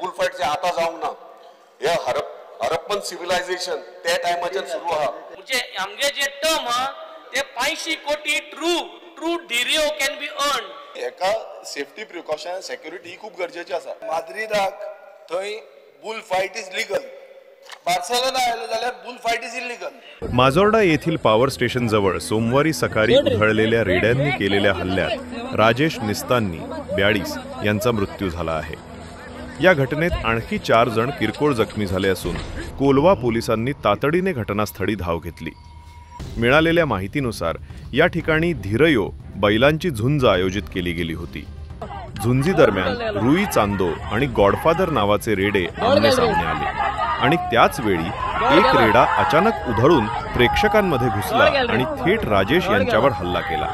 Boule फाईटचे आता जाऊंक ना हे हरप्पन सिव्हिलायझेशन त्या टायमाच्यान सुरू आहा म्हणजे आमगे जे टर्म हा ते 500 कोटी ट्रू डिरियो कॅन बी अर्न एका सेफ्टी प्रिकॉशन सेक्युरिटी ही खूप गरजेची आसा माद्रिदाक थंय boule fight is legal Barcelona आयलो जाल्यार boule fight is illegal Majorda येथील पॉवर स्टेशन जवळ सोमवारी सकाळी उधळलेल्या रेड्यांनी केलेल्या हल्ल्यात राजेश निस्तानी 42 यांचा मृत्यू झाला आहे। या घटनेत आणखी 4 जण किरकोळ जखमी झाले असून कोलवा पोलिसांनी तातडीने घटनास्थळी धाव घेतली। मिळालेल्या माहितीनुसार या ठिकाणी धीरयो बैलांची झुंज आयोजित केली गेली होती। झुंजी दरम्यान रुई चांदो आणि गॉडफादर नावाचे रेडे आमने सामने आले आणि त्याच वेळी एक रेडा अचानक उधळून प्रेक्षकांमध्ये घुसला आणि थेट राजेश यांच्यावर हल्ला केला।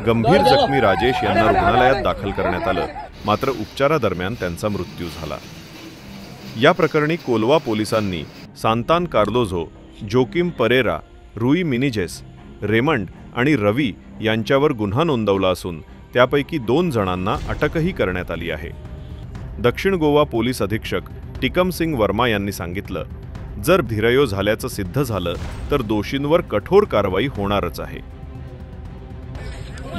गंभीर जखमी राजेश यांना रुग्णालयात दाखल करण्यात आलं, मात्र उपचारादरम्यान त्यांचा मृत्यू झाला। या प्रकरणी कोलवा पोलिसांनी सांतान कार्लोझो, जोकिम परेरा, रुई मिनिजेस, रेमंड आणि रवी यांच्यावर गुन्हा नोंदवला असून त्यापैकी 2 जणांना अटकही करण्यात आली आहे। दक्षिण गोवा पोलीस अधीक्षक टिकम सिंग वर्मा यांनी सांगितलं, जर धीरयो झाल्याचं सिद्ध झालं तर दोषींवर कठोर कारवाई होणारच आहे।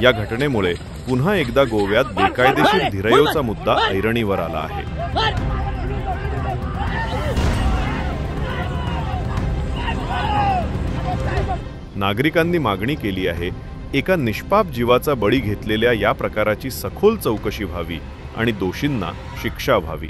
या घटनेमुळे पुन्हा एकदा गोव्यात बेकायदेशीर धीरयोचा मुद्दा ऐरणीवर आला आहे। नागरिकांनी मागणी केली आहे, एका निष्पाप जीवाचा बळी घेतलेल्या या प्रकाराची सखोल चौकशी व्हावी आणि दोषींना शिक्षा व्हावी।